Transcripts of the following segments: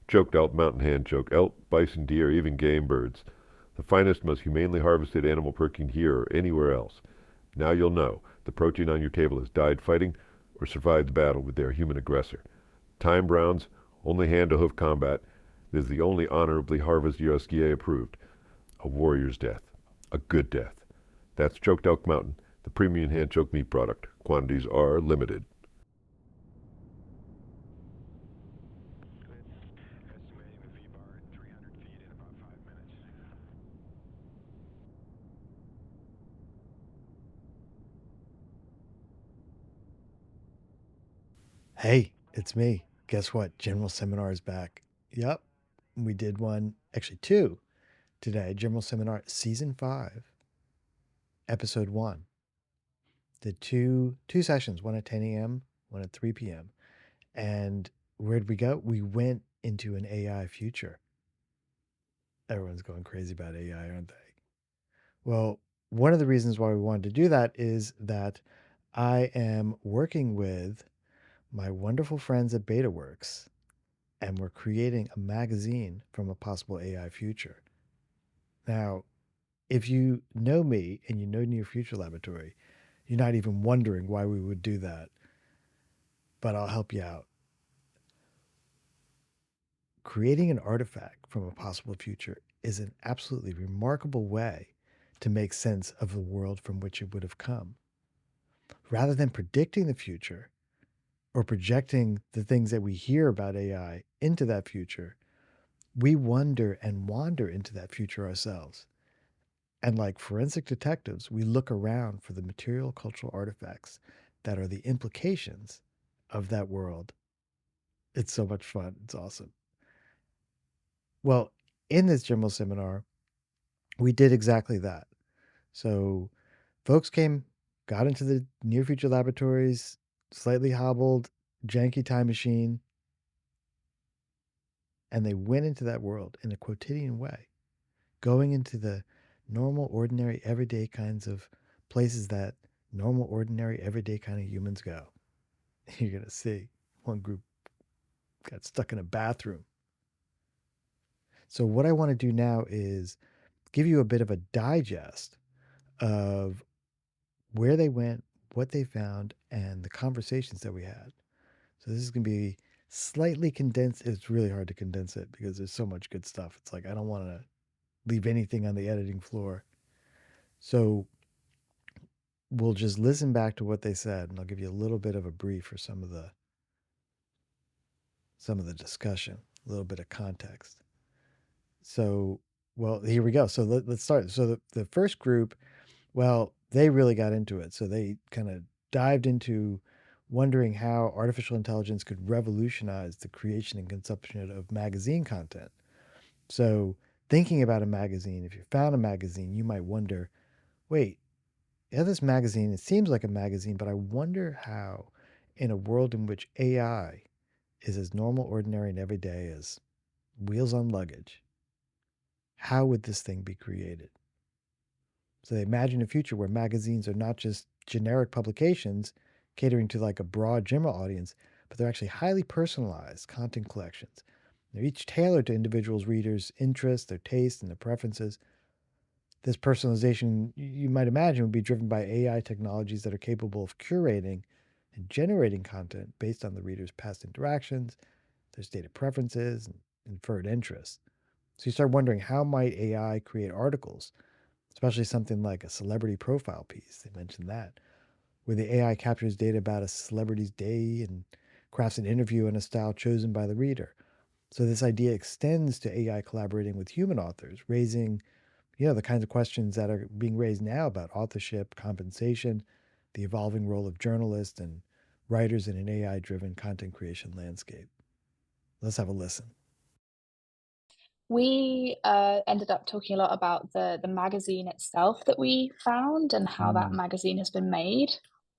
Choked elk, mountain hand choke, elk, bison, deer, even game birds. The finest, most humanely harvested animal protein here or anywhere else. Now you'll know the protein on your table has died fighting or survived the battle with their human aggressor. Time Brown's only hand to hoof combat. It is the only honorably harvested USDA approved. A warrior's death. A good death. That's Choked Elk Mountain, the premium hand choke meat product. Quantities are limited. Hey, it's me. Guess what? General Seminar is back. Yep, we did one, actually two today. General Seminar Season 5, Episode 1. Did two sessions, one at 10 a.m., one at 3 p.m. And where'd we go? We went into an AI future. Everyone's going crazy about AI, aren't they? Well, one of the reasons why we wanted to do that is that I am working with my wonderful friends at BetaWorks, and we're creating a magazine from a possible AI future. Now, if you know me and you know Near Future Laboratory, you're not even wondering why we would do that, but I'll help you out. Creating an artifact from a possible future is an absolutely remarkable way to make sense of the world from which it would have come. Rather than predicting the future or projecting the things that we hear about AI into that future, we wonder and wander into that future ourselves. And like forensic detectives, we look around for the material cultural artifacts that are the implications of that world. It's so much fun. It's awesome. Well, in this general seminar, we did exactly that. So, folks came, got into the near future laboratories, slightly hobbled, janky time machine, and they went into that world in a quotidian way, going into the normal, ordinary, everyday kinds of places that normal, ordinary, everyday kind of humans go. You're going to see one group got stuck in a bathroom. So, what I want to do now is give you a bit of a digest of where they went, what they found, and the conversations that we had. So, this is going to be slightly condensed. It's really hard to condense it because there's so much good stuff. It's like I don't want to leave anything on the editing floor. So, we'll just listen back to what they said, and I'll give you a little bit of a brief for some of the discussion, a little bit of context. So, well, here we go. So let's start. So the first group, well, they really got into it. So they kind of dived into wondering how artificial intelligence could revolutionize the creation and consumption of magazine content. So thinking about a magazine, if you found a magazine, you might wonder, wait, yeah, this magazine, it seems like a magazine, but I wonder how, in a world in which AI is as normal, ordinary, and everyday as wheels on luggage, how would this thing be created? So they imagine a future where magazines are not just generic publications catering to like a broad general audience, but they're actually highly personalized content collections. They're each tailored to individuals' readers' interests, their tastes, and their preferences. This personalization, you might imagine, would be driven by AI technologies that are capable of curating and generating content based on the reader's past interactions, their stated preferences, and inferred interests. So you start wondering, how might AI create articles, especially something like a celebrity profile piece? They mentioned that, where the AI captures data about a celebrity's day and crafts an interview in a style chosen by the reader. So this idea extends to AI collaborating with human authors, raising, the kinds of questions that are being raised now about authorship, compensation, the evolving role of journalists and writers in an AI-driven content creation landscape. Let's have a listen. We ended up talking a lot about the magazine itself that we found and how that Mm. magazine has been made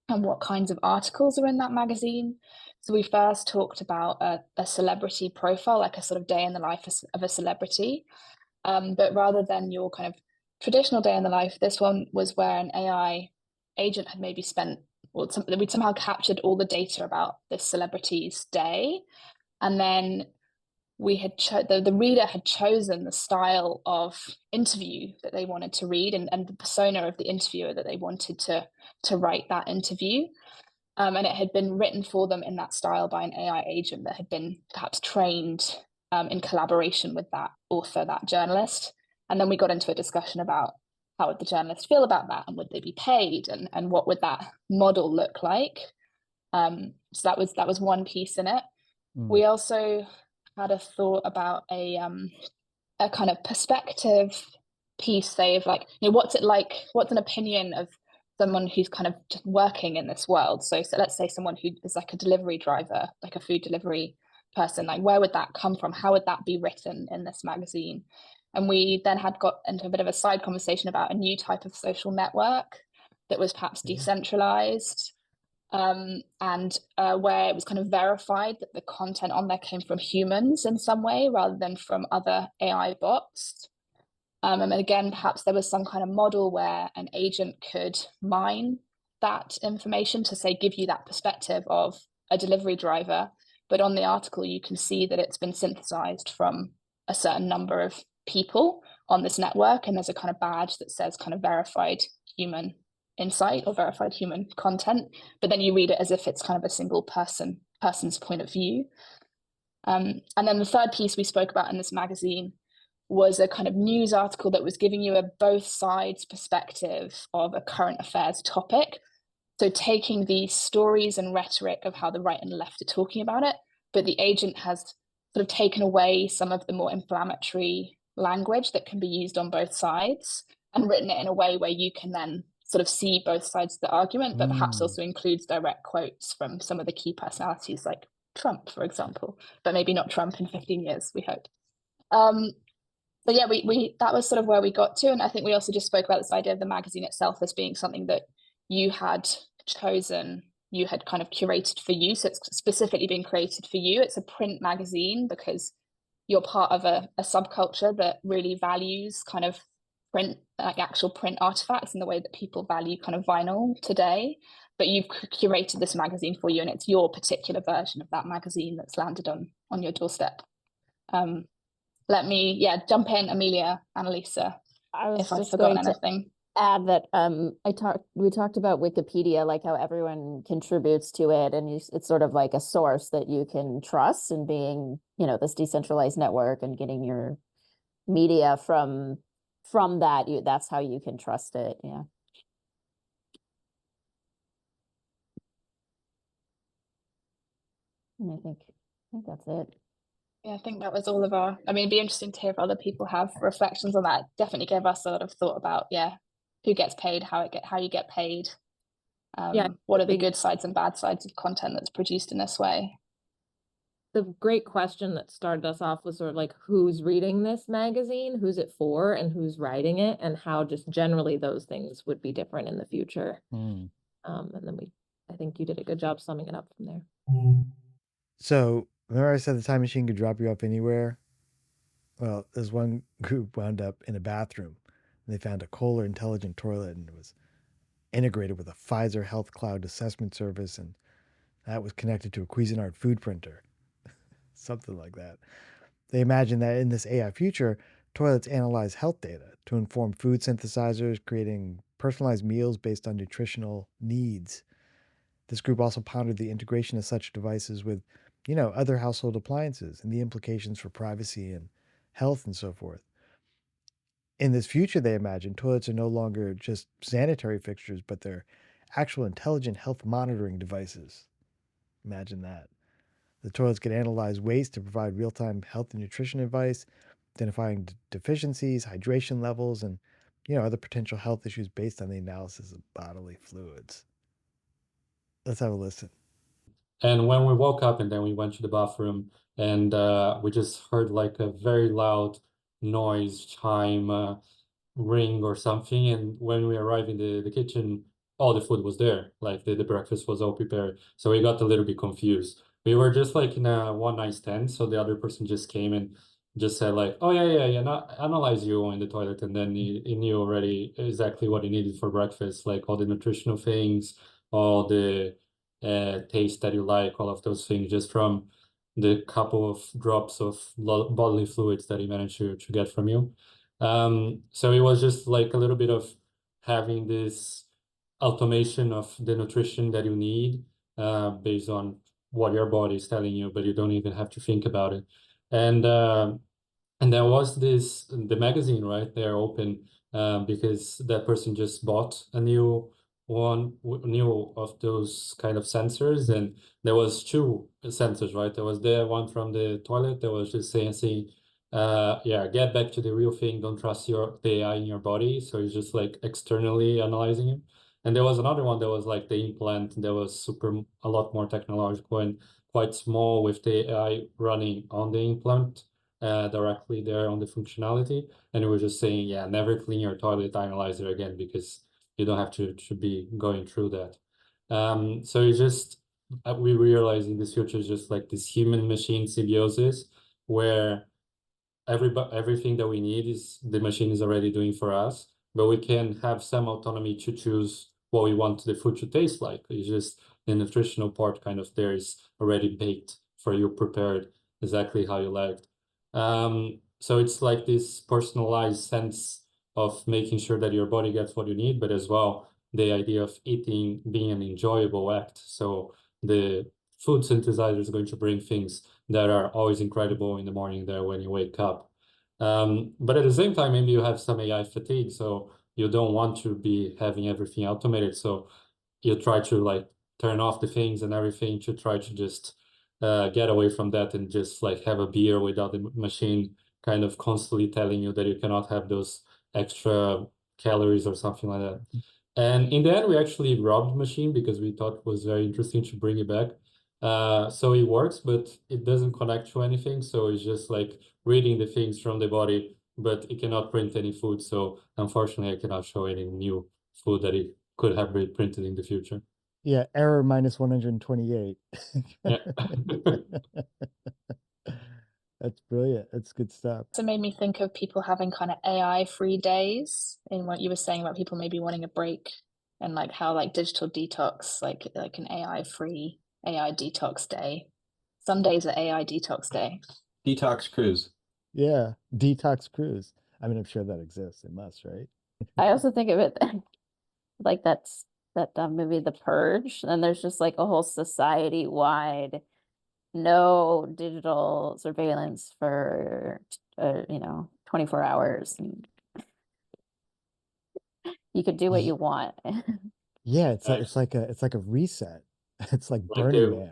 and what kinds of articles are in that magazine. So we first talked about a celebrity profile, like a sort of day in the life of a celebrity. But rather than your kind of traditional day in the life, this one was where an AI agent had maybe spent, or we'd somehow captured all the data about this celebrity's day. And then the reader had chosen the style of interview that they wanted to read, and the persona of the interviewer that they wanted to write that interview. And it had been written for them in that style by an AI agent that had been perhaps trained in collaboration with that author, that journalist. And then we got into a discussion about how would the journalist feel about that, and would they be paid, and what would that model look like. So that was one piece in it. We also had a thought about a kind of perspective piece, say, of like, what's it like, what's an opinion of someone who's kind of just working in this world. So let's say someone who is like a delivery driver, like a food delivery person, like where would that come from? How would that be written in this magazine? And we then had got into a bit of a side conversation about a new type of social network that was perhaps decentralized, and where it was kind of verified that the content on there came from humans in some way rather than from other AI bots. And again, perhaps there was some kind of model where an agent could mine that information to, say, give you that perspective of a delivery driver. But on the article, you can see that it's been synthesized from a certain number of people on this network. And there's a kind of badge that says kind of verified human insight or verified human content. But then you read it as if it's kind of a single person's point of view. And then the third piece we spoke about in this magazine was a kind of news article that was giving you a both sides perspective of a current affairs topic. So taking the stories and rhetoric of how the right and the left are talking about it, but the agent has sort of taken away some of the more inflammatory language that can be used on both sides and written it in a way where you can then sort of see both sides of the argument, but perhaps also includes direct quotes from some of the key personalities like Trump, for example, but maybe not Trump in 15 years, we hope. But yeah, we that was sort of where we got to. And I think we also just spoke about this idea of the magazine itself as being something that you had chosen, you had kind of curated for you. So it's specifically been created for you. It's a print magazine because you're part of a subculture that really values kind of print, like actual print artifacts in the way that people value kind of vinyl today. But you've curated this magazine for you, and it's your particular version of that magazine that's landed on your doorstep. Let me, jump in, Amelia, Annalisa, if I've forgotten anything. Add that we talked about Wikipedia, like how everyone contributes to it, and it's sort of like a source that you can trust, and being, this decentralized network and getting your media from that, that's how you can trust it. Yeah. And I think that's it. Yeah, I think that was all of our, it'd be interesting to hear if other people have reflections on that. Definitely gave us a lot of thought about, who gets paid, how you get paid. What are the good sides and bad sides of content that's produced in this way? The great question that started us off was sort of like, who's reading this magazine, who's it for, and who's writing it, and how just generally those things would be different in the future. And then I think you did a good job summing it up from there. So remember I said the time machine could drop you off anywhere? Well, there's one group wound up in a bathroom, and they found a Kohler intelligent toilet, and it was integrated with a Pfizer Health Cloud assessment service, and that was connected to a Cuisinart food printer. Something like that. They imagine that in this AI future, toilets analyze health data to inform food synthesizers, creating personalized meals based on nutritional needs. This group also pondered the integration of such devices with, other household appliances and the implications for privacy and health and so forth. In this future, they imagine toilets are no longer just sanitary fixtures, but they're actual intelligent health monitoring devices. Imagine that. The toilets can analyze waste to provide real-time health and nutrition advice, identifying deficiencies, hydration levels, and other potential health issues based on the analysis of bodily fluids. Let's have a listen. And when we woke up and then we went to the bathroom, and we just heard like a very loud noise, chime, ring or something. And when we arrived in the kitchen, all the food was there, like the breakfast was all prepared. So we got a little bit confused. We were just like in a one night stand, so the other person just came and just said like, oh yeah, not analyze you in the toilet, and then he knew already exactly what he needed for breakfast, like all the nutritional things, all the taste that you like, all of those things, just from the couple of drops of bodily fluids that he managed to get from you. So it was just like a little bit of having this automation of the nutrition that you need based on what your body is telling you, but you don't even have to think about it. And there was the magazine right there open because that person just bought a new of those kind of sensors, and there was two sensors, right? There was the one from the toilet that was just saying, yeah, get back to the real thing. Don't trust the AI in your body. So it's just like externally analyzing you. And there was another one that was like the implant that was a lot more technological and quite small with the AI running on the implant directly there on the functionality. And it was just saying, yeah, never clean your toilet analyzer again because you don't have to be going through that. So it's just, we realize in this future is just like this human machine symbiosis where everything that we need is the machine is already doing for us, but we can have some autonomy to choose what we want the food to taste like. It's just the nutritional part kind of there is already baked for you, prepared exactly how you liked. So it's like this personalized sense of making sure that your body gets what you need, but as well the idea of eating being an enjoyable act. So the food synthesizer is going to bring things that are always incredible in the morning there when you wake up. But at the same time, maybe you have some AI fatigue, so you don't want to be having everything automated. So you try to like turn off the things and everything to try to just get away from that and just like have a beer without the machine kind of constantly telling you that you cannot have those extra calories or something like that. And in the end, we actually robbed the machine because we thought it was very interesting to bring it back. So it works, but it doesn't connect to anything. So it's just like reading the things from the body, but it cannot print any food. So unfortunately, I cannot show any new food that it could have been printed in the future. Yeah, error minus 128. Yeah. That's brilliant. That's good stuff. So it made me think of people having kind of AI-free days, in what you were saying about people maybe wanting a break, and like how like digital detox, like an AI-free AI detox day. Some days are AI detox day. Detox cruise. Yeah, detox cruise. I mean, I'm sure that exists. It must, right? I also think of it like that movie The Purge, and there's just like a whole society-wide no digital surveillance for 24 hours, and you could do what you want. Yeah, it's like a reset. It's like Thank Burning you.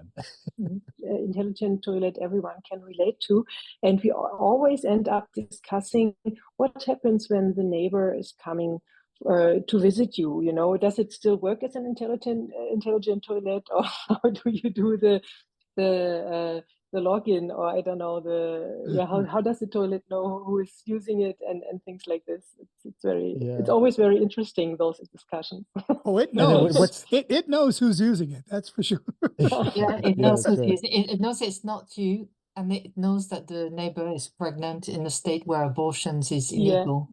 Man. Intelligent toilet everyone can relate to, and we always end up discussing what happens when the neighbor is coming to visit you. You know, does it still work as an intelligent toilet, or how do you do the login, or I don't know, how does the toilet know who is using it, and things like this. It's always very interesting, those discussions. Oh, it And then knows. It knows who's using it. That's for sure. Yeah, it Yeah, knows that's right. it knows it's not you, and it knows that the neighbor is pregnant in a state where abortions is illegal.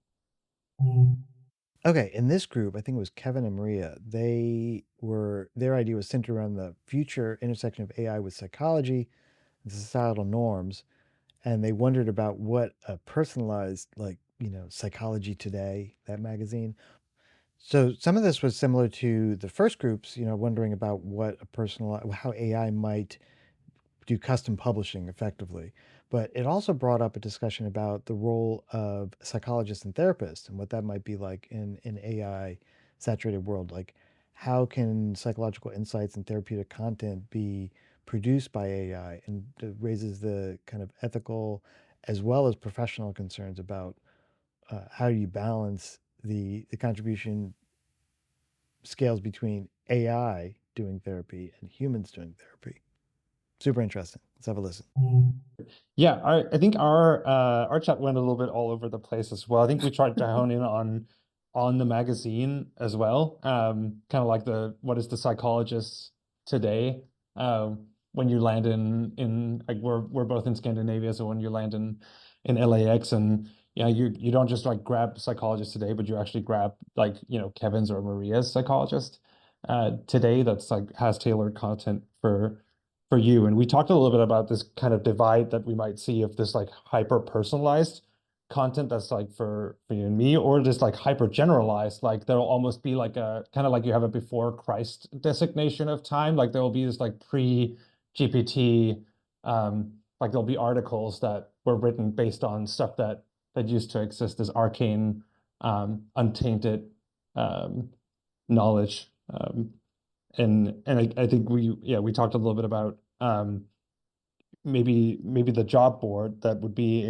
Okay, in this group, I think it was Kevin and Maria, their idea was centered around the future intersection of AI with psychology and societal norms. And they wondered about what a personalized, like, Psychology Today, that magazine. So some of this was similar to the first groups, wondering about what how AI might do custom publishing effectively. But it also brought up a discussion about the role of psychologists and therapists and what that might be like in an AI saturated world. Like, how can psychological insights and therapeutic content be produced by AI? And it raises the kind of ethical as well as professional concerns about how do you balance the contribution scales between AI doing therapy and humans doing therapy. Super interesting. Let's have a listen. Yeah, I think our chat went a little bit all over the place as well. I think we tried to hone in on the magazine as well. Kind of like what is the psychologist today? When you land in like we're both in Scandinavia, so when you land in LAX, and you don't just like grab psychologist today, but you actually grab like Kevin's or Maria's psychologist today that's like has tailored content for for you? And we talked a little bit about this kind of divide that we might see if this like hyper personalized content that's like for you and me, or just like hyper generalized, like there'll almost be like a kind of like you have a before Christ designation of time, like there will be this like pre-GPT, like there'll be articles that were written based on stuff that used to exist as arcane, untainted knowledge. And I think we talked a little bit about maybe the job board that would be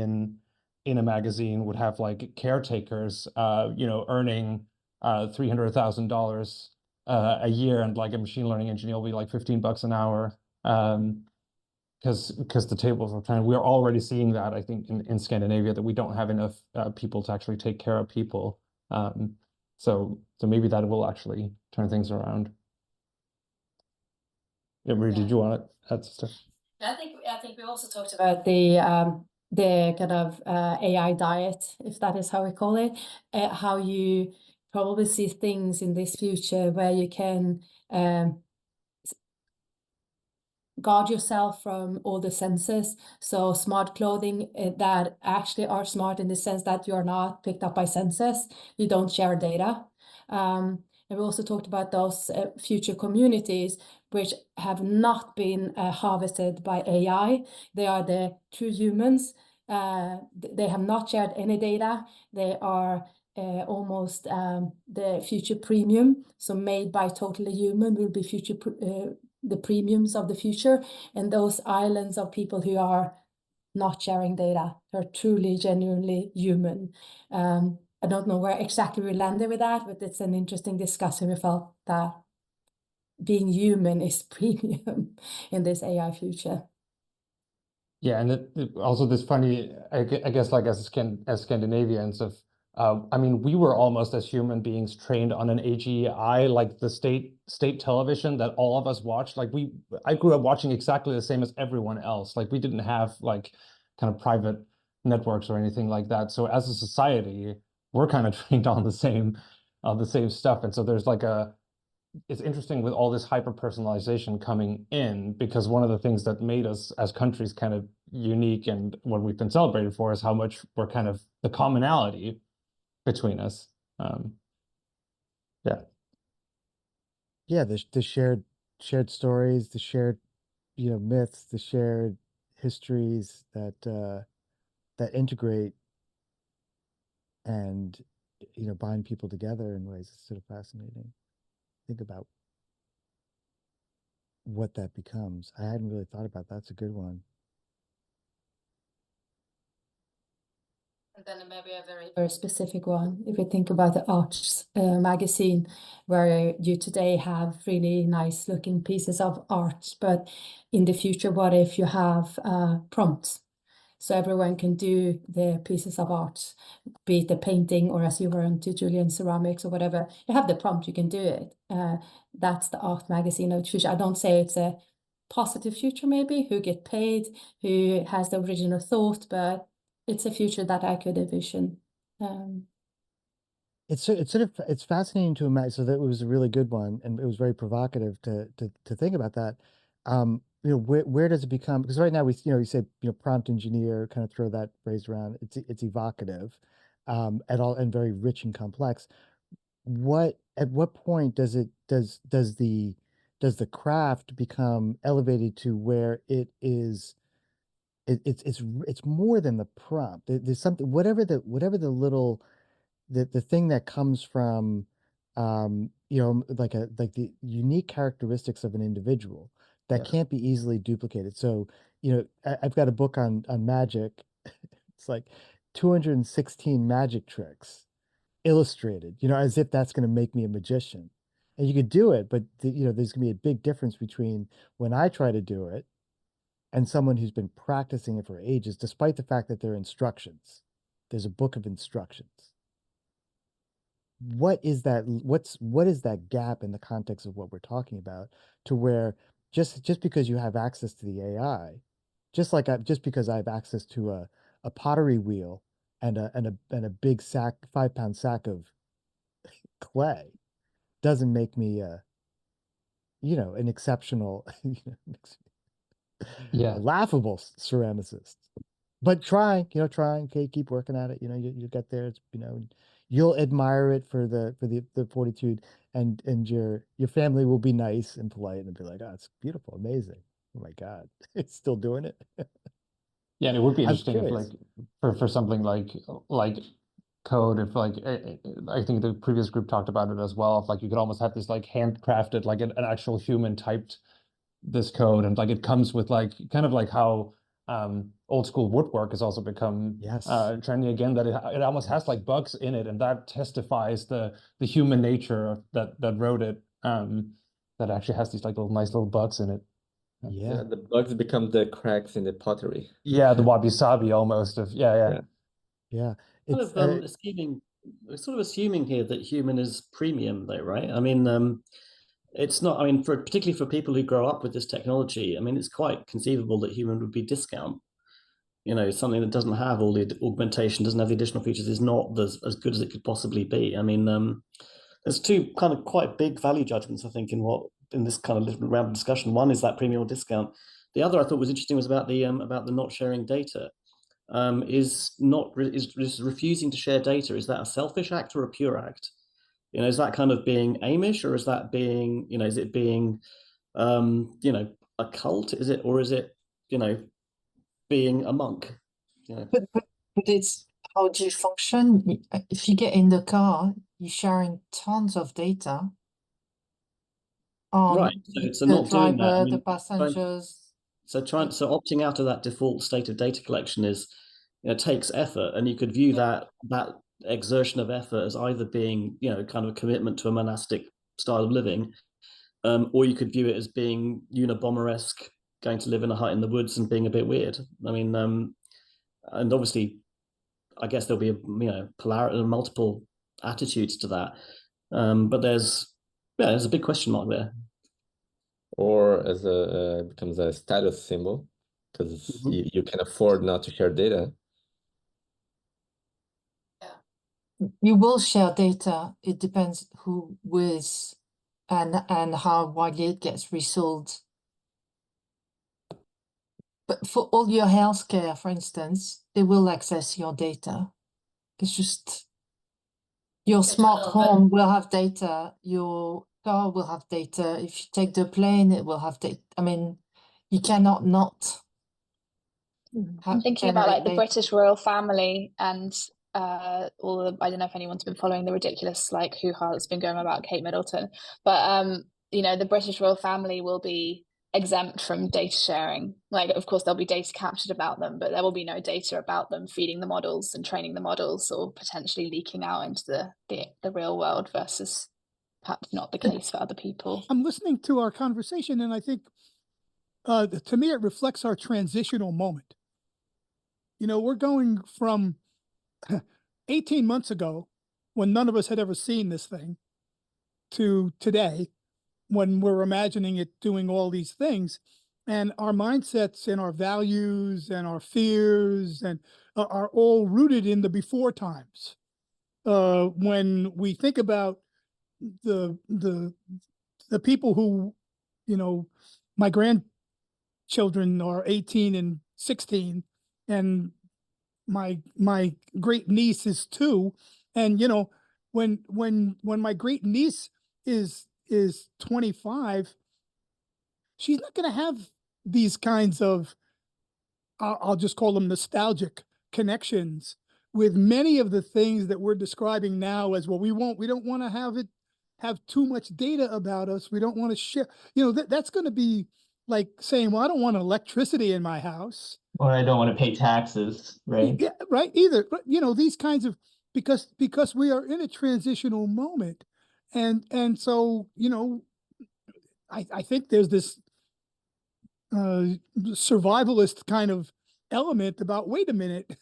in a magazine would have like caretakers, earning $300,000 a year, and like a machine learning engineer will be like $15 an hour. Because the tables of time, we're already seeing that, I think, in Scandinavia, that we don't have enough people to actually take care of people. So maybe that will actually turn things around. Yeah, Marie, did you want to add stuff? I think we also talked about the kind of AI diet, if that is how we call it, how you probably see things in this future where you can guard yourself from all the senses. So smart clothing that actually are smart in the sense that you're not picked up by senses. You don't share data. And we also talked about those future communities which have not been harvested by AI. They are the true humans. They have not shared any data. They are almost the future premium. So made by totally human will be future the premiums of the future, and those islands of people who are not sharing data, are truly, genuinely human. I don't know where exactly we landed with that, but it's an interesting discussion. We felt that being human is premium in this AI future. Yeah, and also this funny, I guess, like as Scandinavians of, I mean, we were almost as human beings trained on an AGI, like the state television that all of us watched. Like I grew up watching exactly the same as everyone else. Like we didn't have like kind of private networks or anything like that. So as a society, we're kind of trained on the same stuff. And so there's like it's interesting with all this hyper personalization coming in, because one of the things that made us as countries kind of unique and what we've been celebrated for is how much we're kind of the commonality between us. Yeah, the shared stories, the shared myths, the shared histories that integrate and bind people together in ways that's sort of fascinating. Think about what that becomes. I hadn't really thought about that. That's a good one. And then maybe a very, very specific one. If we think about the Arts magazine, where you today have really nice looking pieces of art, but in the future, what if you have prompts? So everyone can do their pieces of art, be it a painting or, as you were into Julian, ceramics or whatever. You have the prompt, you can do it. That's the art magazine of the future. I don't say it's a positive future, maybe, who get paid, who has the original thought, but it's a future that I could envision. It's fascinating to imagine. So that was a really good one, and it was very provocative to think about that. Where does it become? Because right now you say prompt engineer, kind of throw that phrase around. It's evocative, and very rich and complex. At what point does the craft become elevated to where it is? It's more than the prompt. There's something, whatever the little the thing that comes from like the unique characteristics of an individual that can't be easily duplicated. So I've got a book on magic. It's like 216 magic tricks illustrated, as if that's going to make me a magician. And you could do it, but there's going to be a big difference between when I try to do it and someone who's been practicing it for ages, despite the fact that they're instructions. There's a book of instructions. What is that gap in the context of what we're talking about, to where just because you have access to the AI, just because I have access to a pottery wheel and a big 5-pound sack of clay, doesn't make me an exceptional Yeah. Laughable ceramicist. But trying, okay, keep working at it. You get there. It's, you'll admire it for the fortitude, and your family will be nice and polite and be like, oh, it's beautiful, amazing. Oh my God, it's still doing it. Yeah, and it would be I'm interesting if like curious. for something like code, if like I think the previous group talked about it as well, if like you could almost have this like handcrafted, like an actual human typed this code, and like it comes with like kind of like how old school woodwork has also become trendy again, that it almost has like bugs in it, and that testifies the human nature that wrote it, that actually has these like nice little bugs in it. Yeah. The bugs become the cracks in the pottery. Yeah, the wabi-sabi almost of Yeah. It's sort of assuming here that human is premium though, right? I mean, it's not, I mean, particularly for people who grow up with this technology, I mean, it's quite conceivable that human would be discount. Something that doesn't have all the augmentation, doesn't have the additional features, is not as good as it could possibly be. I mean, there's two kind of quite big value judgments, I think, in this kind of round of discussion. One is that premium or discount. The other I thought was interesting was about the not sharing data. Is refusing to share data. Is that a selfish act or a pure act? Is that kind of being Amish, or is that being, is it being, a cult? Is it, or is it, being a monk? But it's, how do you function? If you get in the car, you're sharing tons of data on Right. So the not doing that. I driver, mean, the passengers. So opting out of that default state of data collection takes effort, and you could view that exertion of effort as either being kind of a commitment to a monastic style of living, or you could view it as being Unabomber-esque, going to live in a hut in the woods and being a bit weird. I mean, and obviously, I guess there'll be multiple attitudes to that, but there's a big question mark there. Or as becomes a status symbol, because you can afford not to share data. You will share data. It depends who with and how widely it gets resold. But for all your healthcare, for instance, they will access your data. It's just your smart home will have data, your car will have data. If you take the plane, it will have data. I mean, you cannot not. I'm thinking about like the British royal family and I don't know if anyone's been following the ridiculous like hoo-ha that's been going about Kate Middleton, but the British royal family will be exempt from data sharing. Like, of course, there'll be data captured about them, but there will be no data about them feeding the models and training the models, or potentially leaking out into the real world, versus perhaps not the case for other people. I'm listening to our conversation, and I think to me it reflects our transitional moment. We're going from 18 months ago, when none of us had ever seen this thing, to today, when we're imagining it doing all these things, and our mindsets and our values and our fears and are all rooted in the before times. When we think about the people who, my grandchildren are 18 and 16, and my great niece is 2, and when my great niece is 25, she's not going to have these kinds of, I'll just call them nostalgic connections with many of the things that we're describing now as, well, we don't want to have too much data about us. We don't want to share, that's going to be like saying, well, I don't want electricity in my house. Or I don't want to pay taxes, right? Yeah, right. Either, but these kinds of, because we are in a transitional moment. And so, I think there's this survivalist kind of element about, wait a minute,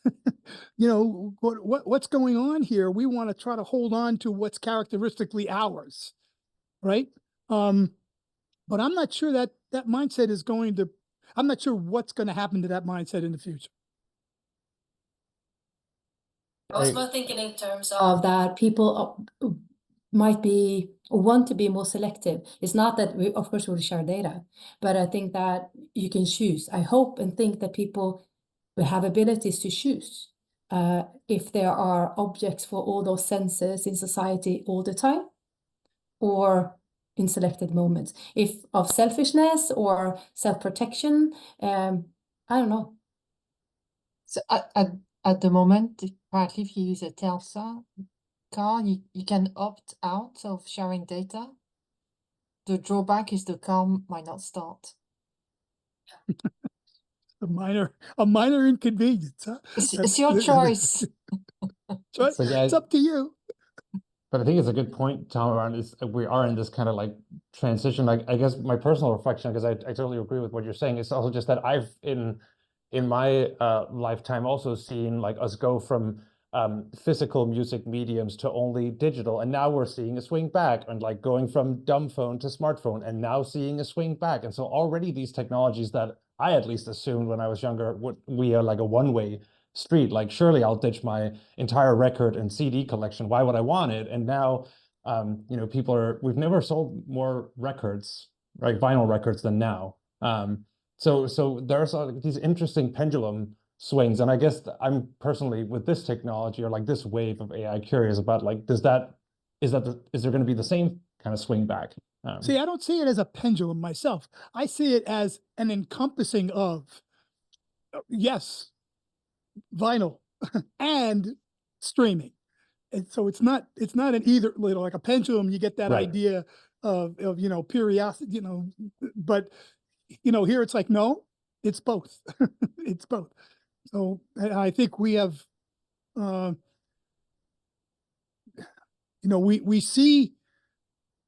what's going on here? We want to try to hold on to what's characteristically ours, right? But I'm not sure that mindset is going to, I'm not sure what's going to happen to that mindset in the future. I was more thinking in terms of that people might be or want to be more selective. It's not that we, of course, will share data, but I think that you can choose. I hope and think that people will have abilities to choose if there are objects for all those senses in society all the time, or in selected moments. If of selfishness or self-protection, I don't know. So at the moment, apparently, if you use a Telsa car, you can opt out of sharing data. The drawback is the car might not start. A minor inconvenience, huh? It's your choice. So yeah, It's up to you. but I think it's a good point, Tom, around is we are in this kind of like transition. Like, I guess my personal reflection, because I totally agree with what you're saying, is also just that I've in my lifetime also seen like us go from physical music mediums to only digital, and now we're seeing a swing back, and like going from dumb phone to smartphone, and now seeing a swing back. And so already these technologies that I at least assumed when I was younger we are like a one-way street. Like, surely I'll ditch my entire record and CD collection. Why would I want it? And now, you know, we've never sold more records, right, vinyl records, than now. So there's these interesting pendulum swings, and I guess I'm personally with this technology or like this wave of AI curious about like, is there going to be the same kind of swing back? See, I don't see it as a pendulum myself. I see it as an encompassing of, yes, vinyl and streaming. And so it's not an either, like a pendulum. You get that Right. idea of periodicity, but here it's like, no, it's both. It's both. So I think we have, we see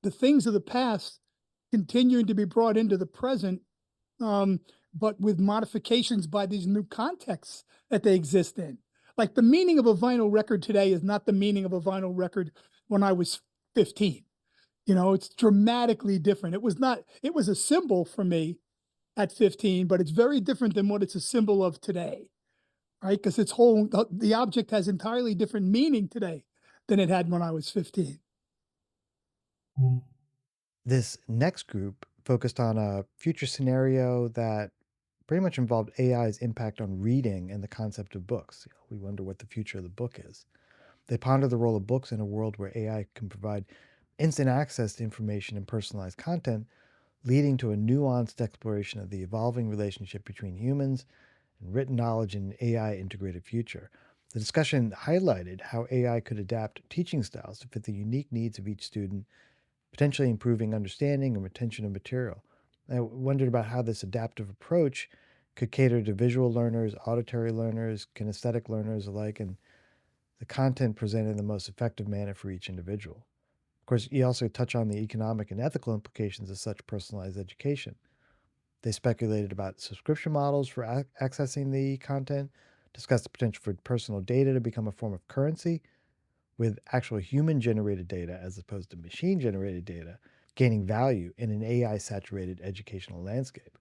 the things of the past continuing to be brought into the present, but with modifications by these new contexts that they exist in. Like, the meaning of a vinyl record today is not the meaning of a vinyl record when I was 15. It's dramatically different. It was a symbol for me at 15, but it's very different than what it's a symbol of today, right? Because the object has entirely different meaning today than it had when I was 15. This next group focused on a future scenario that pretty much involved AI's impact on reading and the concept of books. We wonder what the future of the book is. They ponder the role of books in a world where AI can provide instant access to information and personalized content, leading to a nuanced exploration of the evolving relationship between humans and written knowledge in an AI integrated future. The discussion highlighted how AI could adapt teaching styles to fit the unique needs of each student, potentially improving understanding and retention of material. I wondered about how this adaptive approach could cater to visual learners, auditory learners, kinesthetic learners alike, and the content presented in the most effective manner for each individual. Of course, you also touch on the economic and ethical implications of such personalized education. They speculated about subscription models for accessing the content, discussed the potential for personal data to become a form of currency, with actual human-generated data as opposed to machine-generated data gaining value in an AI-saturated educational landscape.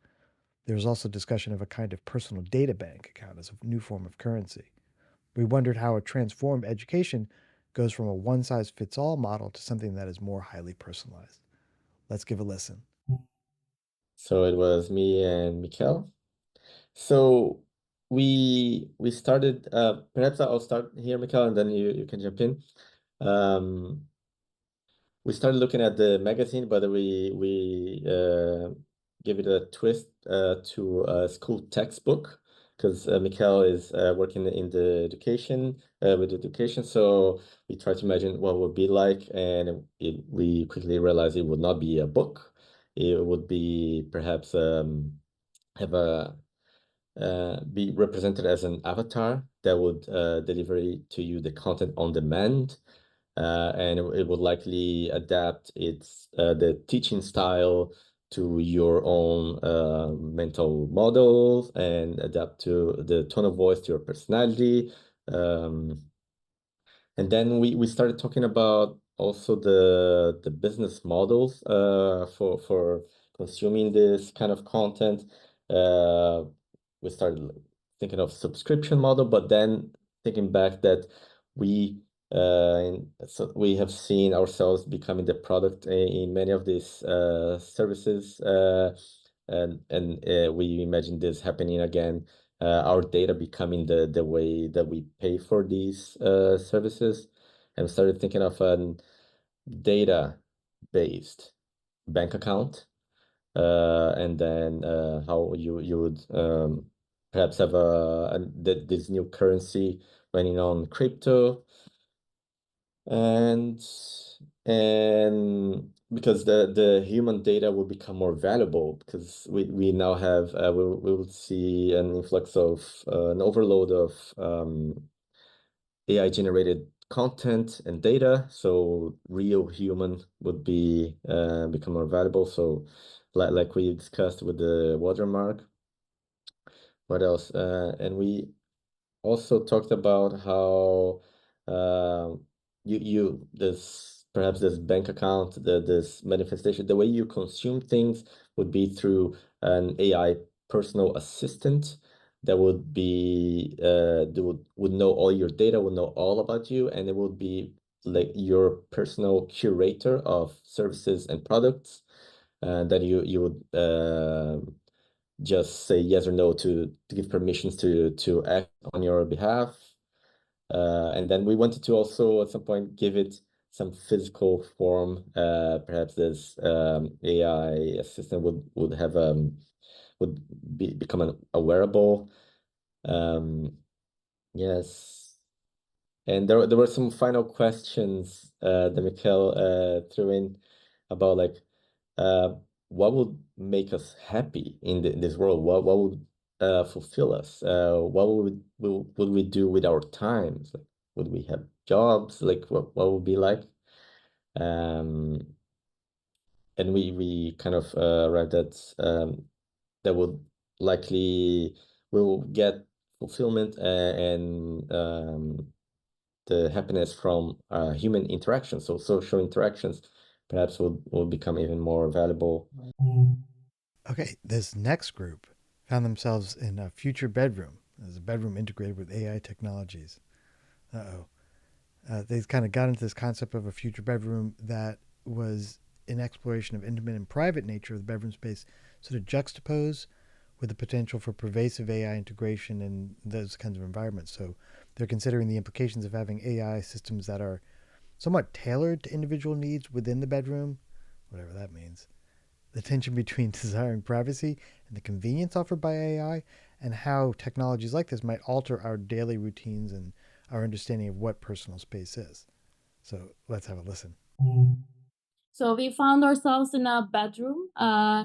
There was also discussion of a kind of personal data bank account as a new form of currency. We wondered how a transformed education goes from a one-size-fits-all model to something that is more highly personalized. Let's give a listen. So it was me and Mikkel. So we started, perhaps I'll start here, Mikkel, and then you can jump in. We started looking at the magazine, but we give it a twist to a school textbook, because Mikkel is working in the education, with education. So we tried to imagine what it would be like, and we quickly realized it would not be a book. It would be perhaps have a be represented as an avatar that would deliver to you the content on demand. And it would likely adapt the teaching style to your own mental models, and adapt to the tone of voice to your personality. And then we started talking about also the business models for consuming this kind of content. We started thinking of subscription model, but then thinking back that we And so we have seen ourselves becoming the product in many of these services, and we imagine this happening again. Our data becoming the way that we pay for these services, and we started thinking of a data-based bank account, and then how you would perhaps have this new currency running on crypto, and because the human data will become more valuable, because we now have we will see an influx of an overload of AI generated content and data, so real human would be become more valuable. So like we discussed with the watermark. What else? And we also talked about how perhaps this bank account, this manifestation, the way you consume things would be through an AI personal assistant that would be would know all your data, would know all about you, and it would be like your personal curator of services and products, that you would just say yes or no to give permissions to act on your behalf. And then we wanted to also at some point give it some physical form. Perhaps this AI assistant would have become a wearable. Yes. And there were some final questions that Mikhail threw in about like what would make us happy in this world? What would fulfill us? What would we do with our times? Like, would we have jobs? Like what would be like? And we kind of arrived at that would likely will get fulfillment and the happiness from human interaction. So social interactions perhaps will become even more valuable. Okay, this next group found themselves in a future bedroom. There's a bedroom integrated with AI technologies. They kind of got into this concept of a future bedroom that was an exploration of intimate and private nature of the bedroom space, sort of juxtaposed with the potential for pervasive AI integration in those kinds of environments. So they're considering the implications of having AI systems that are somewhat tailored to individual needs within the bedroom, whatever that means. The tension between desiring privacy and the convenience offered by AI, and how technologies like this might alter our daily routines and our understanding of what personal space is. So let's have a listen. So we found ourselves in a bedroom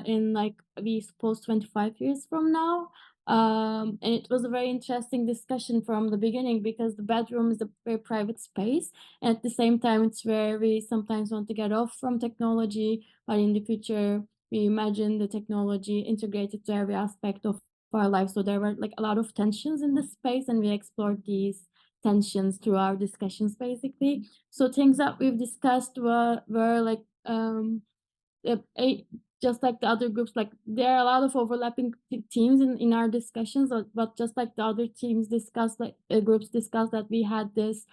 in like we suppose 25 years from now. And it was a very interesting discussion from the beginning, because the bedroom is a very private space. And at the same time, it's where we sometimes want to get off from technology, but in the future, we imagine the technology integrated to every aspect of our life. So there were like a lot of tensions in the space, and we explored these tensions through our discussions basically. So things that we've discussed were like just like the other groups, like there are a lot of overlapping teams in our discussions, but just like the other teams discussed, like groups discussed, that we had this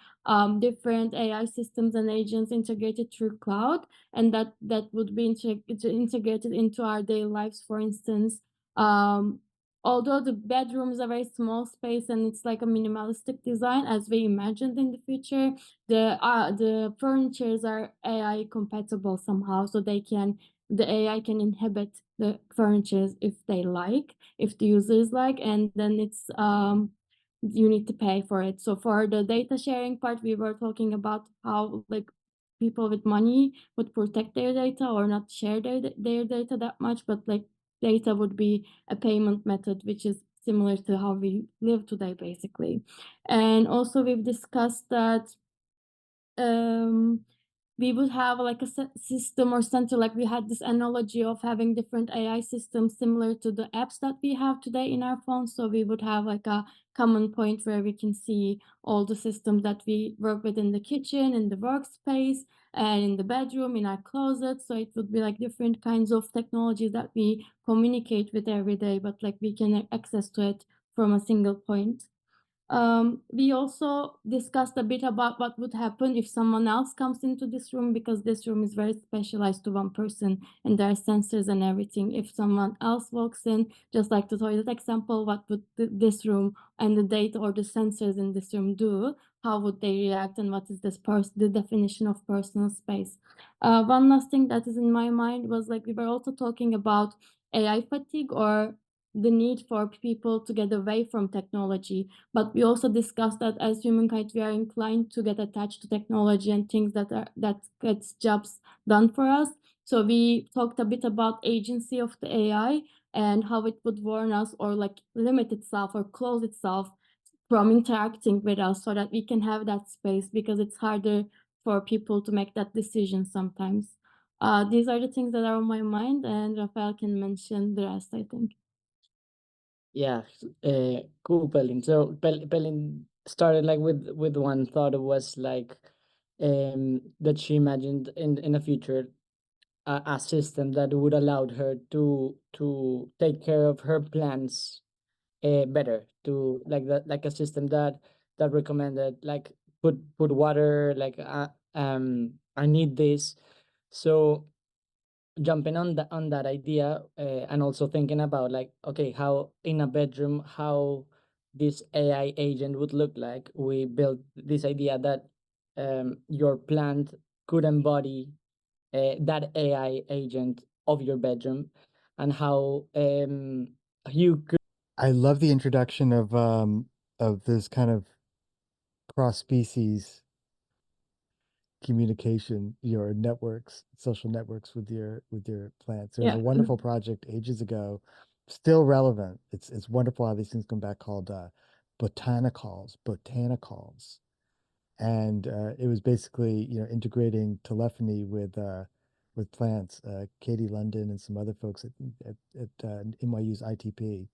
different AI systems and agents integrated through cloud, and that would be integrated into our daily lives. For instance, although the bedroom is a very small space and it's like a minimalistic design as we imagined in the future, the furnitures are AI compatible somehow, so the AI can inhabit the furnitures if they like, if the users like, and then it's you need to pay for it. So for the data sharing part, we were talking about how like people with money would protect their data or not share their data that much, but like data would be a payment method, which is similar to how we live today, basically. And also we've discussed that we would have like a system or center, like we had this analogy of having different AI systems similar to the apps that we have today in our phones. So we would have like a common point where we can see all the systems that we work with in the kitchen, in the workspace, and in the bedroom, in our closet. So it would be like different kinds of technologies that we communicate with every day, but like we can access to it from a single point. We also discussed a bit about what would happen if someone else comes into this room, because this room is very specialized to one person and there are sensors and everything. If someone else walks in, just like the toilet example, what would this room and the data or the sensors in this room do? How would they react, and what is the definition of personal space? One last thing that is in my mind was, like, we were also talking about AI fatigue, or the need for people to get away from technology. But we also discussed that as humankind, we are inclined to get attached to technology and things that gets jobs done for us. So we talked a bit about agency of the AI and how it would warn us or like limit itself or close itself from interacting with us, so that we can have that space, because it's harder for people to make that decision sometimes. These are the things that are on my mind, and Rafael can mention the rest, I think. Yeah, cool, Pelin. So Pelin started like with one thought. It was like that she imagined in the future a system that would allow her to take care of her plans better, to like a system that recommended, like, put water, like I need this. So jumping on that idea, and also thinking about, like, okay, how in a bedroom, how this AI agent would look like. We built this idea that your plant could embody that AI agent of your bedroom, and how you could. I love the introduction of this kind of cross species communication, your networks, social networks with your plants. There was Yeah. a wonderful project ages ago, still relevant. It's wonderful how these things come back, called botanicals, and it was basically, you know, integrating telephony with plants. Katie London and some other folks at NYU's ITP.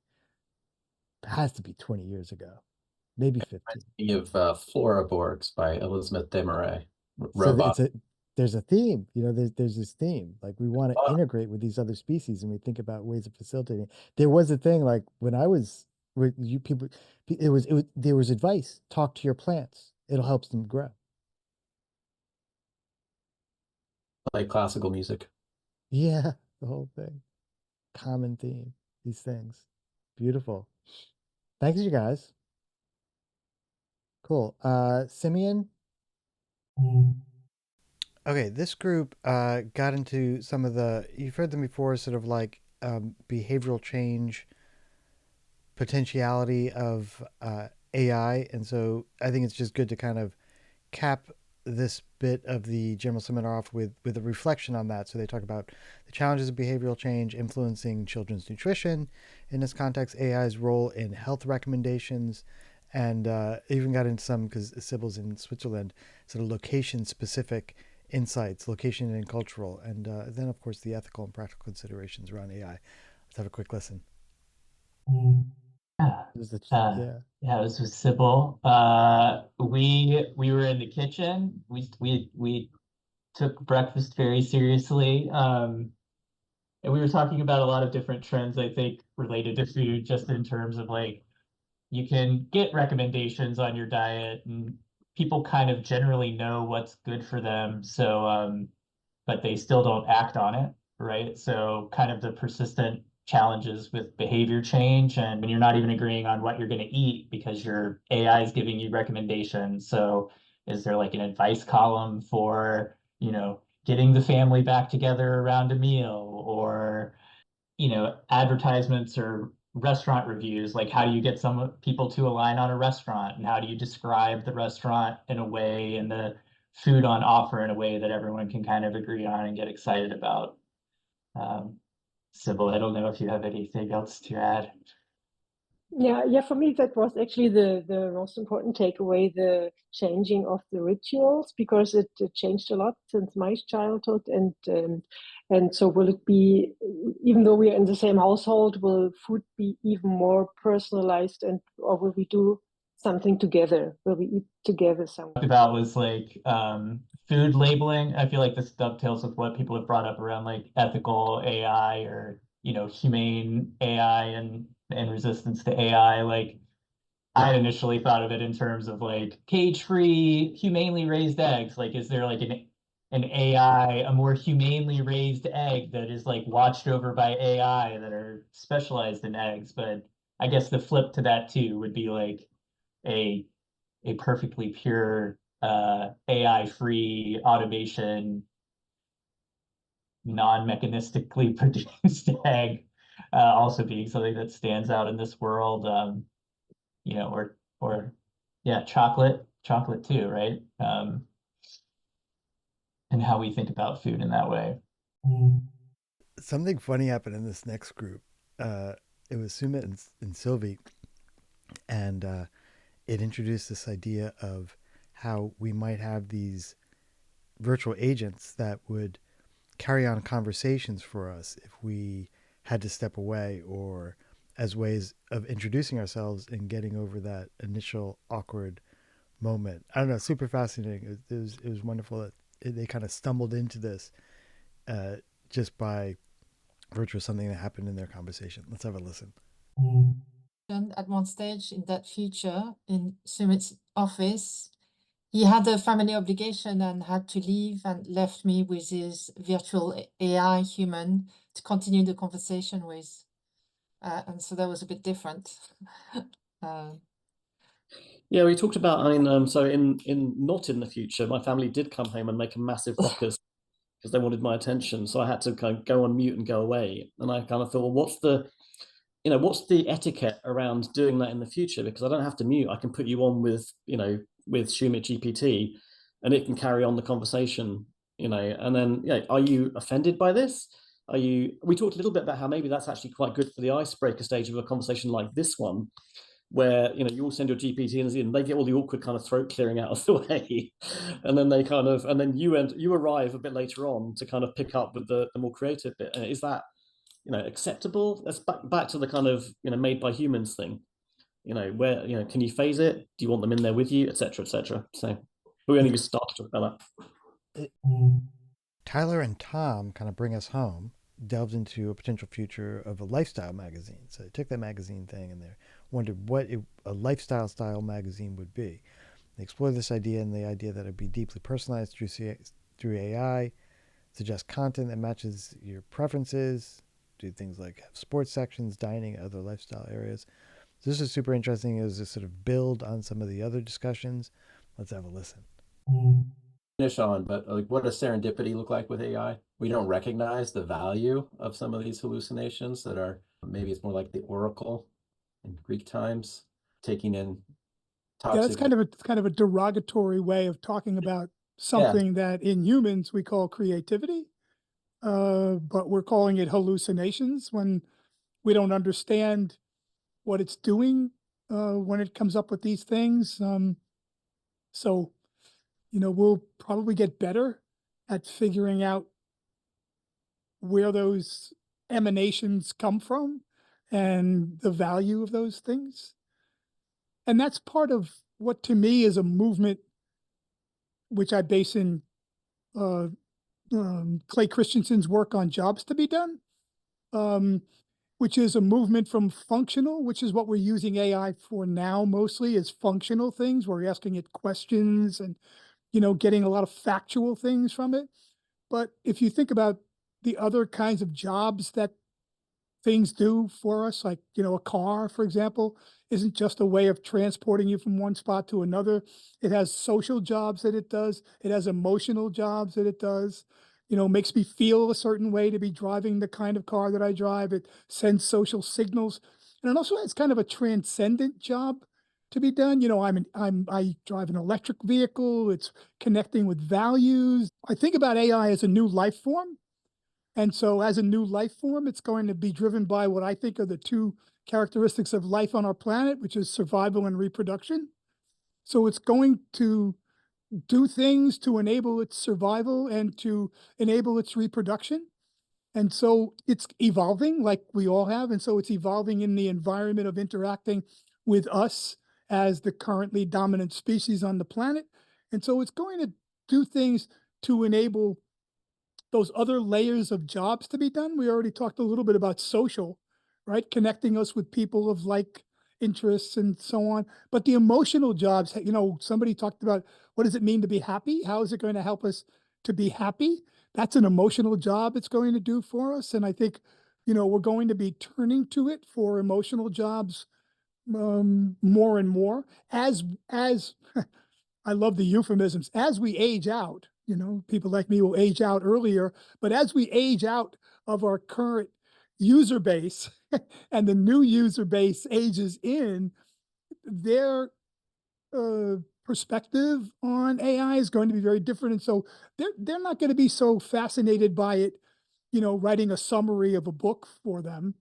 It has to be 20 years ago, maybe 15. Me of Floraborgs by Elizabeth Desmarais. So Robot. there's a theme, you know, there's this theme, like we want to Ah. integrate with these other species, and we think about ways of facilitating. There was a thing, like when I was with you people, there was advice: talk to your plants, it'll help them grow. Play classical music. Yeah, the whole thing, common theme, these things. Beautiful. Thanks, you guys. Cool. Simeon. Okay, this group got into some of you've heard them before, sort of like behavioral change potentiality of AI. And so I think it's just good to kind of cap this bit of the general seminar off with a reflection on that. So they talk about the challenges of behavioral change influencing children's nutrition. In this context, AI's role in health recommendations, and even got into some, because Sybil's in Switzerland, sort of location-specific insights, location and cultural, and then, of course, the ethical and practical considerations around AI. Let's have a quick listen. Yeah. Yeah, it was with Sybil. We were in the kitchen. We took breakfast very seriously. And we were talking about a lot of different trends, I think, related to food, just in terms of, like, you can get recommendations on your diet and people kind of generally know what's good for them. So, but they still don't act on it, right? So kind of the persistent challenges with behavior change, and when you're not even agreeing on what you're going to eat because your AI is giving you recommendations. So is there like an advice column for, you know, getting the family back together around a meal, or, you know, advertisements or restaurant reviews? Like, how do you get some people to align on a restaurant, and how do you describe the restaurant in a way, and the food on offer in a way that everyone can kind of agree on and get excited about? Sybil, I don't know if you have anything else to add. Yeah, for me that was actually the most important takeaway, the changing of the rituals, because it changed a lot since my childhood, and so will it be, even though we are in the same household, will food be even more personalized, or will we do something together? Will we eat together something? About was like food labeling. I feel like this dovetails with what people have brought up around like ethical AI, or, you know, humane AI and resistance to AI. Like, I had initially thought of it in terms of like cage-free, humanely raised eggs. Like, is there like an AI, a more humanely raised egg that is like watched over by AI that are specialized in eggs? But I guess the flip to that too would be like a perfectly pure AI-free automation, non-mechanistically produced egg, also being something that stands out in this world. You know, or yeah, chocolate too, right? And how we think about food in that way. Something funny happened in this next group. It was Sumit and Sylvie, and it introduced this idea of how we might have these virtual agents that would carry on conversations for us if we had to step away, or as ways of introducing ourselves and getting over that initial awkward moment. I don't know, super fascinating. It was wonderful that they kind of stumbled into this just by virtue of something that happened in their conversation. Let's have a listen. At one stage in that future, in Sumit's office, he had a family obligation and had to leave, and left me with his virtual AI human to continue the conversation with. And so that was a bit different. Yeah, we talked about, I mean, so in not in the future, my family did come home and make a massive ruckus because they wanted my attention. So I had to kind of go on mute and go away. And I kind of thought, well, what's the etiquette around doing that in the future? Because I don't have to mute. I can put you on with Shumit GPT, and it can carry on the conversation, and then, are you offended by this? We talked a little bit about how maybe that's actually quite good for the icebreaker stage of a conversation like this one, where you all send your GPT and they get all the awkward kind of throat clearing out of the way, and then then you arrive a bit later on to kind of pick up with the more creative bit. Is that acceptable? That's back to the kind of made by humans thing. Where can you phase it? Do you want them in there with you, etc., etc.? So we only just started to talk about that. Tyler and Tom kind of bring us home, delved into a potential future of a lifestyle magazine. So they took that magazine thing and they wondered what a lifestyle style magazine would be. They explored this idea and the idea that it would be deeply personalized through AI, suggest content that matches your preferences, do things like have sports sections, dining, other lifestyle areas. So this is super interesting. It was a sort of build on some of the other discussions. Let's have a listen. Finish on, but like, what does serendipity look like with AI? We don't recognize the value of some of these hallucinations that are, maybe it's more like the oracle in Greek times, taking in toxic. Yeah, that's kind of a derogatory way of talking about something that in humans we call creativity, but we're calling it hallucinations when we don't understand what it's doing when it comes up with these things. So, we'll probably get better at figuring out where those emanations come from and the value of those things. And that's part of what to me is a movement, which I base in Clay Christensen's work on jobs to be done, which is a movement from functional, which is what we're using AI for now mostly, is functional things. We're asking it questions and, getting a lot of factual things from it. But if you think about the other kinds of jobs that things do for us, like, a car, for example, isn't just a way of transporting you from one spot to another. It has social jobs that it does. It has emotional jobs that it does. Makes me feel a certain way to be driving the kind of car that I drive. It sends social signals. And it also has kind of a transcendent job to be done. I drive an electric vehicle. It's connecting with values. I think about AI as a new life form. And so as a new life form, it's going to be driven by what I think are the two characteristics of life on our planet, which is survival and reproduction. So it's going to do things to enable its survival and to enable its reproduction. And so it's evolving like we all have. And so it's evolving in the environment of interacting with us as the currently dominant species on the planet. And so it's going to do things to enable those other layers of jobs to be done. We already talked a little bit about social, right? Connecting us with people of like interests and so on. But the emotional jobs, you know, somebody talked about what does it mean to be happy? How is it going to help us to be happy? That's an emotional job it's going to do for us. And I think, you know, we're going to be turning to it for emotional jobs more and more as I love the euphemisms. As we age out, you know, people like me will age out earlier, but as we age out of our current user base and the new user base ages in, their perspective on AI is going to be very different. And so they're not going to be so fascinated by it, you know, writing a summary of a book for them.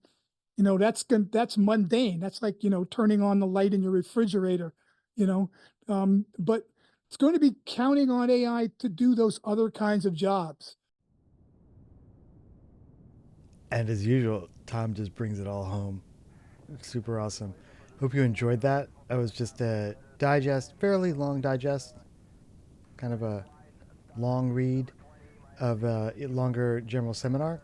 You know, that's mundane. That's like, you know, turning on the light in your refrigerator, you know. But it's going to be counting on AI to do those other kinds of jobs. And as usual, Tom just brings it all home. Super awesome. Hope you enjoyed that. That was just a digest, fairly long digest, kind of a long read of a longer general seminar.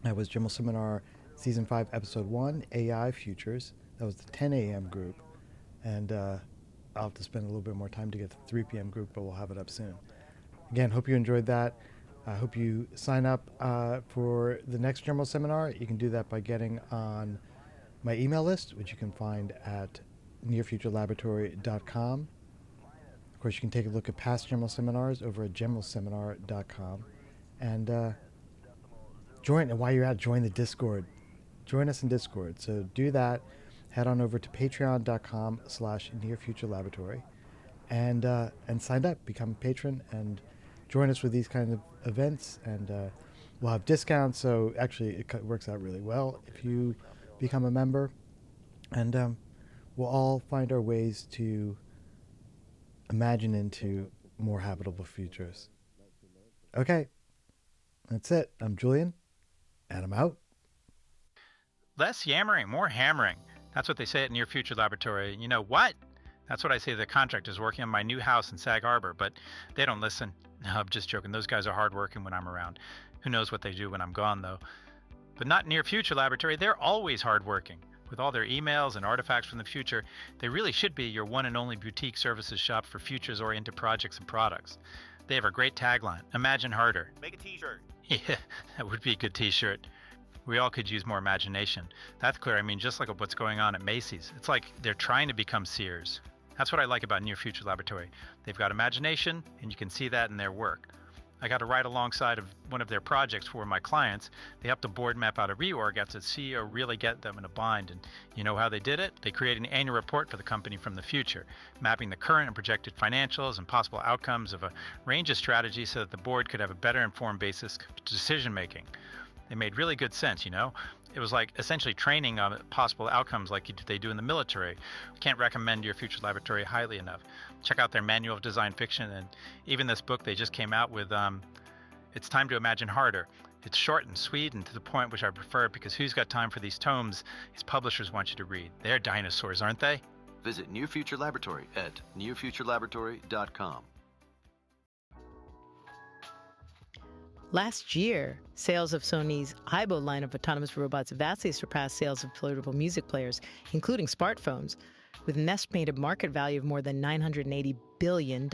That was General Seminar Season 5, Episode 1, AI Futures. That was the 10 a.m. group. And I'll have to spend a little bit more time to get to the 3 p.m. group, but we'll have it up soon. Again, hope you enjoyed that. I hope you sign up for the next General Seminar. You can do that by getting on my email list, which you can find at nearfuturelaboratory.com. Of course, you can take a look at past General Seminars over at generalseminar.com. And join, and while you're at, join the Discord. Join us in Discord. So do that. Head on over to patreon.com/nearfuturelaboratory and sign up, become a patron, and join us with these kind of events. And we'll have discounts. So actually, it works out really well if you become a member. And we'll all find our ways to imagine into more habitable futures. Okay, that's it. I'm Julian, and I'm out. Less yammering, more hammering. That's what they say at Near Future Laboratory. You know what? That's what I say to the contractors working on my new house in Sag Harbor, but they don't listen. No, I'm just joking. Those guys are hardworking when I'm around. Who knows what they do when I'm gone, though. But not Near Future Laboratory. They're always hardworking. With all their emails and artifacts from the future, they really should be your one and only boutique services shop for futures-oriented projects and products. They have a great tagline, Imagine Harder. Make a t-shirt. Yeah, that would be a good t-shirt. We all could use more imagination. That's clear. I mean, just like what's going on at Macy's. It's like they're trying to become Sears. That's what I like about Near Future Laboratory. They've got imagination, and you can see that in their work. I got to ride alongside of one of their projects for my clients. They helped the board map out a reorg after the CEO really get them in a bind. And you know how they did it? They created an annual report for the company from the future, mapping the current and projected financials and possible outcomes of a range of strategies so that the board could have a better informed basis of decision making. They made really good sense, you know? It was like essentially training on possible outcomes like they do in the military. Can't recommend Your Future Laboratory highly enough. Check out their manual of design fiction, and even this book they just came out with, It's Time to Imagine Harder. It's short and sweet and to the point, which I prefer, because who's got time for these tomes these publishers want you to read? They're dinosaurs, aren't they? Visit Near Future Laboratory at nearfuturelaboratory.com. Last year, sales of Sony's Aibo line of autonomous robots vastly surpassed sales of portable music players, including smartphones, with an estimated market value of more than $980 billion.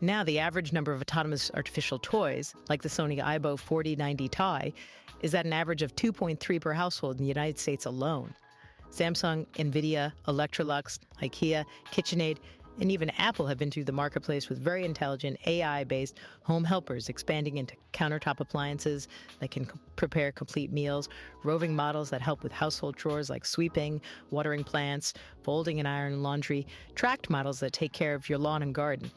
Now, the average number of autonomous artificial toys, like the Sony Aibo 4090 Ti, is at an average of 2.3 per household in the United States alone. Samsung, Nvidia, Electrolux, IKEA, KitchenAid, and even Apple have entered the marketplace with very intelligent AI-based home helpers expanding into countertop appliances that can prepare complete meals, roving models that help with household chores like sweeping, watering plants, folding and ironing laundry, tracked models that take care of your lawn and garden.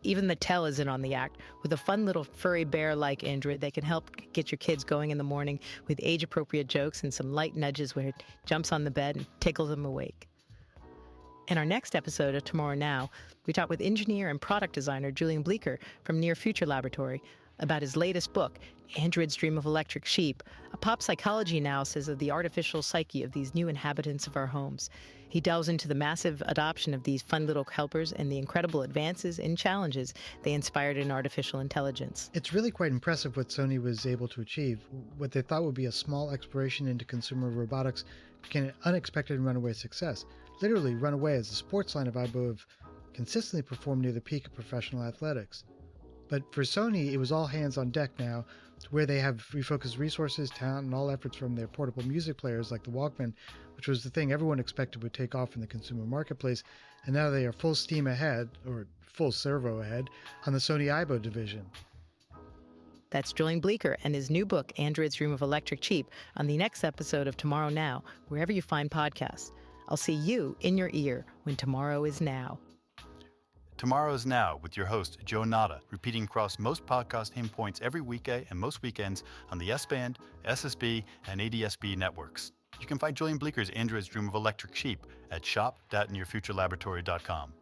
Even Mattel is in on the act with a fun little furry bear-like android that can help get your kids going in the morning with age-appropriate jokes and some light nudges where it jumps on the bed and tickles them awake. In our next episode of Tomorrow Now, we talk with engineer and product designer Julian Bleeker from Near Future Laboratory about his latest book, Android's Dream of Electric Sheep, a pop psychology analysis of the artificial psyche of these new inhabitants of our homes. He delves into the massive adoption of these fun little helpers and the incredible advances and challenges they inspired in artificial intelligence. It's really quite impressive what Sony was able to achieve. What they thought would be a small exploration into consumer robotics became an unexpected runaway success. Literally runaway, as the sports line of Aibo have consistently performed near the peak of professional athletics. But for Sony, it was all hands on deck now, to where they have refocused resources, talent, and all efforts from their portable music players like the Walkman, which was the thing everyone expected would take off in the consumer marketplace, and now they are full steam ahead, or full servo ahead, on the Sony Aibo division. That's Julian Bleeker and his new book, Android's Dream of Electric Sheep, on the next episode of Tomorrow Now, wherever you find podcasts. I'll see you in your ear when tomorrow is now. Tomorrow is Now with your host, Joe Nada, repeating across most podcast aim points every weekday and most weekends on the S-Band, SSB, and ADSB networks. You can find Julian Bleeker's Android's Dream of Electric Sheep at shop.nearfuturelaboratory.com.